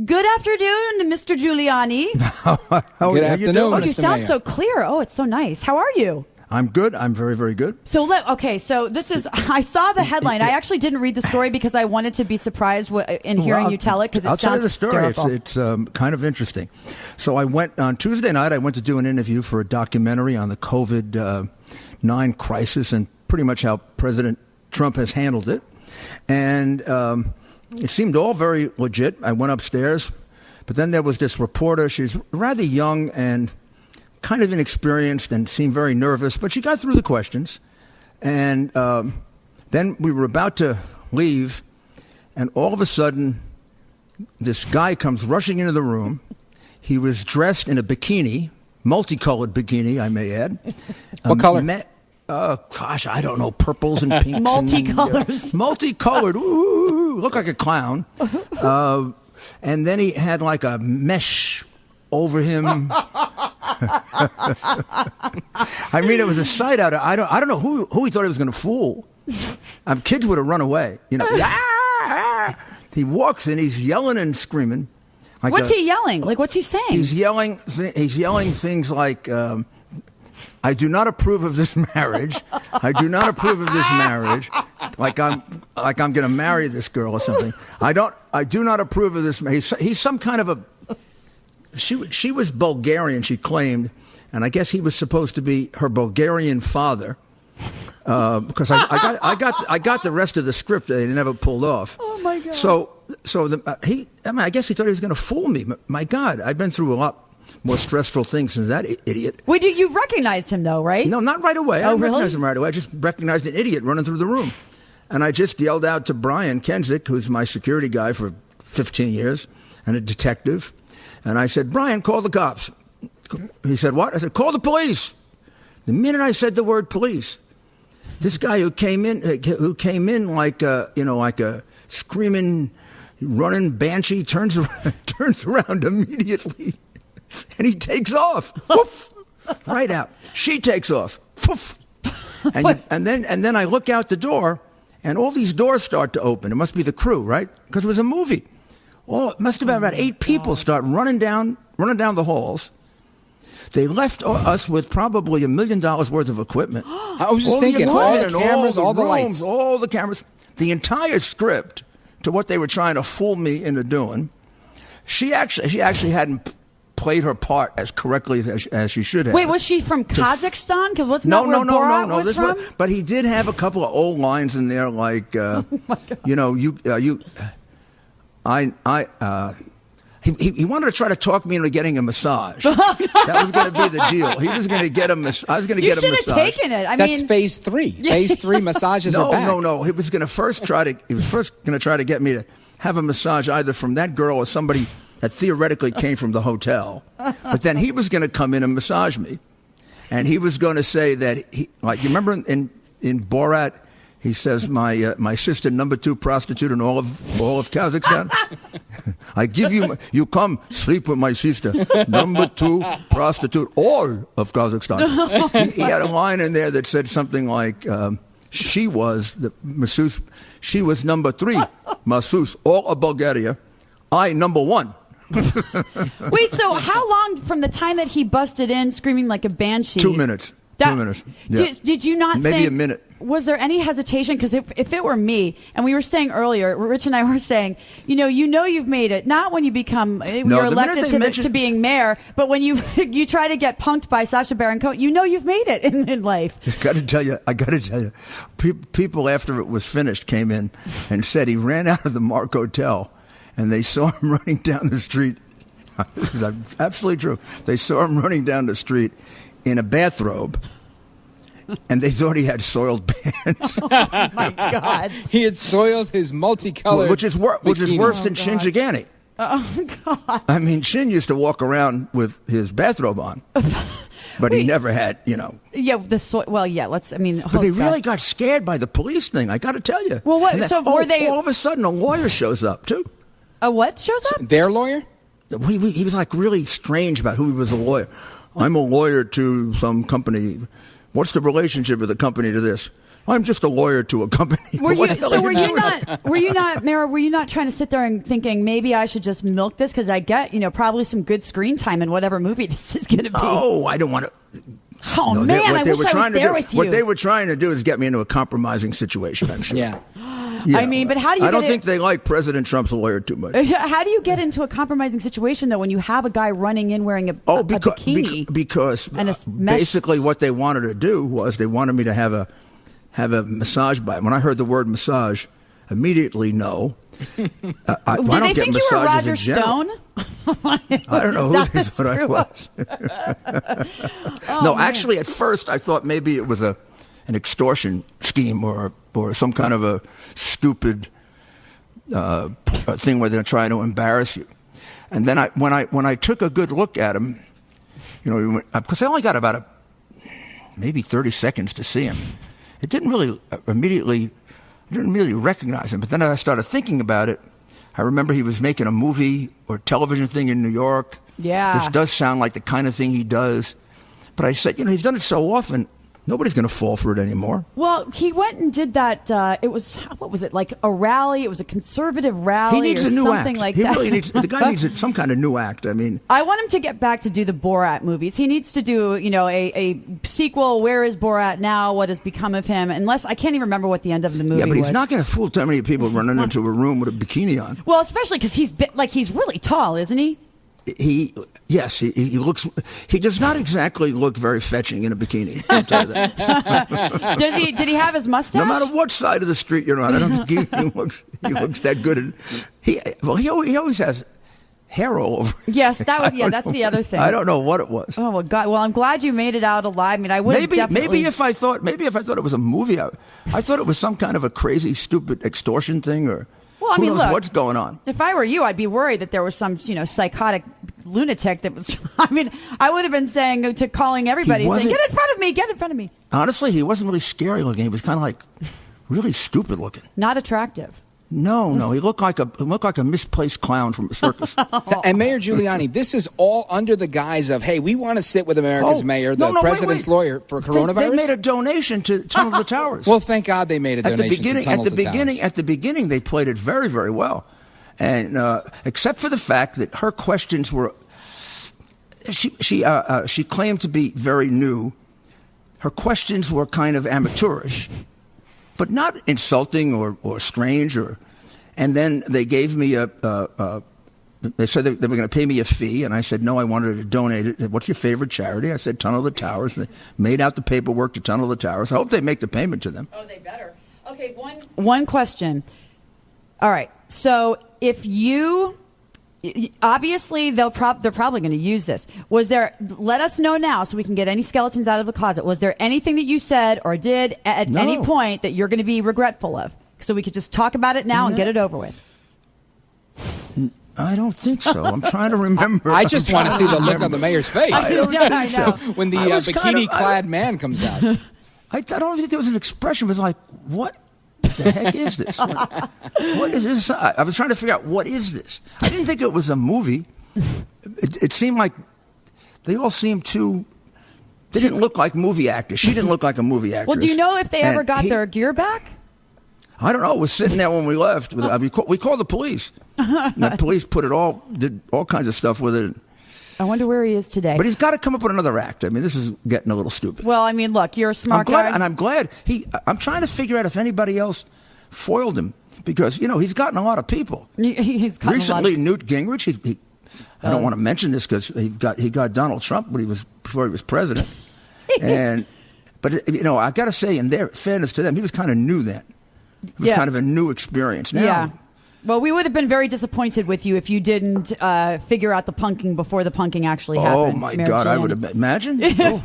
Good afternoon, Mr. Giuliani. Good afternoon, Oh, you Mr. sound Mayor. so clear. Oh, it's so nice. How are you? I'm good. I'm very, very good. So this is, I saw the headline. I actually didn't read the story because I wanted to be surprised in hearing you tell it because it I'll tell you sounds the story. hysterical. It's kind of interesting. So I went on Tuesday night. I went to do an interview for a documentary on the COVID-9 crisis and pretty much how President Trump has handled it. And it seemed all very legit. I went upstairs, but then there was this reporter. She's rather young and kind of inexperienced and seemed very nervous, but she got through the questions. And then we were about to leave, and all of a sudden, this guy comes rushing into the room. He was dressed in a bikini, multicolored bikini, I may add. What color? I don't know, purples and pinks. Multicolors. Multicolored. Ooh, looked like a clown. And then he had like a mesh over him. I mean, it was a sight out of, I don't know who he thought he was going to fool. Kids would have run away. You know, he walks in, he's yelling and screaming. Like What's he yelling? Like, what's he saying? He's yelling things like, I do not approve of this marriage. I do not approve of this marriage. Like I'm going to marry this girl or something. I do not approve of this. He's some kind of a. She was Bulgarian, she claimed, and I guess he was supposed to be her Bulgarian father. Because I got the rest of the script that he never pulled off. Oh my God! I guess he thought he was going to fool me. My God, I've been through a lot more stressful things than that idiot. Wait, you recognized him though, right? No, not right away. I Oh, didn't really? recognize him right away. I just recognized an idiot running through the room. And I just yelled out to Brian Kensick, who's my security guy for 15 years and a detective. And I said, Brian, call the cops. He said, what? I said, call the police. The minute I said the word police, this guy who came in like a screaming, running banshee turns around immediately. And he takes off. Woof, right out. She takes off. Woof. And then I look out the door, and all these doors start to open. It must be the crew, right? Because it was a movie. Oh, it must have been about 8 people start running down the halls. They left us with probably $1 million worth of equipment. I was just thinking, all the cameras, all the lights. All the cameras. The entire script to what they were trying to fool me into doing. She actually hadn't played her part as correctly as she should have. Wait, was she from Kazakhstan? Because wasn't that where Borat was from? But he did have a couple of old lines in there, like, He wanted to try to talk me into getting a massage. That was going to be the deal. He was going to get a massage. I was going to get a massage. You should have taken it. That's phase 3. Phase 3 massages are back. No. He was going to first try to get me to have a massage either from that girl or somebody that theoretically came from the hotel. But then he was going to come in and massage me, and he was going to say that you remember in Borat. He says, my sister, number 2 prostitute in all of Kazakhstan. I give you come sleep with my sister, number 2 prostitute, all of Kazakhstan. He had a line in there that said something like, she was the masseuse. She was number 3 masseuse, all of Bulgaria. I number 1. Wait, so how long from the time that he busted in screaming like a banshee? 2 minutes. 2 minutes. Yeah. Did you not maybe think, a minute? Was there any hesitation? Because if it were me, and we were saying earlier, Rich and I were saying, you know you've made it. Not when you become you're elected to being mayor, but when you try to get punked by Sacha Baron Cohen, you've made it in life. I got to tell you, people after it was finished came in and said he ran out of the Mark Hotel, and they saw him running down the street. This is absolutely true. They saw him running down the street in a bathrobe, and they thought he had soiled pants. Oh my God! He had soiled his multicolored, which is worse than Shin Giuliani. Oh God! I mean, Shin used to walk around with his bathrobe on, but he never had, Yeah, let's. But they really got scared by the police thing. I got to tell you. Well, what? Were they? All of a sudden, a lawyer shows up too. A what shows up? Their lawyer? He was like really strange about who he was a lawyer. I'm a lawyer to some company. What's the relationship of the company to this? I'm just a lawyer to a company. Were you not, Mara, were you not trying to sit there and thinking maybe I should just milk this because I get, probably some good screen time in whatever movie this is going to be? Oh, I don't want to. Oh, no, man, I wish I was there with you. What they were trying to do is get me into a compromising situation, I'm sure. Yeah. I mean, but how do you I don't think they like President Trump's lawyer too much. How do you get into a compromising situation, though, when you have a guy running in wearing a bikini? Because basically what they wanted to do was they wanted me to have a massage by him. When I heard the word massage, immediately no. Did they think you were Roger Stone? I don't know who they thought I was. No, actually, at first I thought maybe it was an extortion scheme or some kind of a stupid thing where they're trying to embarrass you. And then when I took a good look at him, because I only got about maybe 30 seconds to see him, it didn't really immediately. I didn't really recognize him, but then I started thinking about it. I remember he was making a movie or television thing in New York. Yeah. This does sound like the kind of thing he does. But I said, he's done it so often, nobody's going to fall for it anymore. Well, he went and did that. What was it, like a rally? It was a conservative rally. He needs a new something act. Like he that. Really needs. The guy needs some kind of new act. I mean, I want him to get back to do the Borat movies. He needs to do, a sequel. Where is Borat now? What has become of him? Unless I can't even remember what the end of the movie was. Yeah, but he's not going to fool too many people running into a room with a bikini on. Well, especially because he's really tall, isn't he? He looks. He does not exactly look very fetching in a bikini. I'll tell you that. Did he have his mustache? No matter what side of the street you're on, I don't think he looks that good. He always has hair all over. Yes, that's the other thing. I don't know what it was. Oh well, God. Well, I'm glad you made it out alive. I mean, I would maybe if I thought it was a movie, I thought it was some kind of a crazy, stupid extortion thing or. Well, I mean, who knows look, what's going on? If I were you, I'd be worried that there was some, psychotic lunatic that was. I mean, I would have been calling everybody, saying, "Get in front of me! Get in front of me!" Honestly, he wasn't really scary looking. He was kind of like really stupid looking. Not attractive. No, he looked like a misplaced clown from a circus. And Mayor Giuliani, this is all under the guise of, hey, we want to sit with America's mayor, the president's lawyer for coronavirus. They made a donation to Tunnel to Towers. Well, thank God they made a donation to Tunnel to Towers. At the beginning, they played it very, very well, and except for the fact that her questions were, she claimed to be very new. Her questions were kind of amateurish. But not insulting or strange and then they gave me they said they were going to pay me a fee, and I said no, I wanted to donate it. What's your favorite charity? I said Tunnel to Towers. They made out the paperwork to Tunnel to Towers. I hope they make the payment to them. Oh, they better. Okay, one question. All right, so if you. Obviously, they're probably going to use this. Let us know now so we can get any skeletons out of the closet. Was there anything that you said or did at any point that you're going to be regretful of? So we could just talk about it now and get it over with. I don't think so. I'm trying to remember. I just want to see the look on the mayor's face. I know. So when the bikini-clad man comes out. I don't think there was an expression. It was like, what the heck is this? What is this? I was trying to figure out, what is this? I didn't think it was a movie. It seemed like they all seemed too. They didn't look like movie actors. She didn't look like a movie actress. Well, do you know if they ever got their gear back? I don't know. It was sitting there when we left. We called the police. And the police did all kinds of stuff with it. I wonder where he is today. But he's got to come up with another act. I mean, this is getting a little stupid. Well, I mean, look, you're a smart guy. And I'm glad. I'm trying to figure out if anybody else foiled him. Because, he's gotten a lot of people. He's gotten recently, Newt Gingrich. I don't want to mention this because he got Donald Trump before he was president. But I got to say, in their fairness to them, he was kind of new then. It was kind of a new experience. Now, yeah. Well, we would have been very disappointed with you if you didn't figure out the punking before the punking actually happened. Oh, my God. I would have imagined. Oh.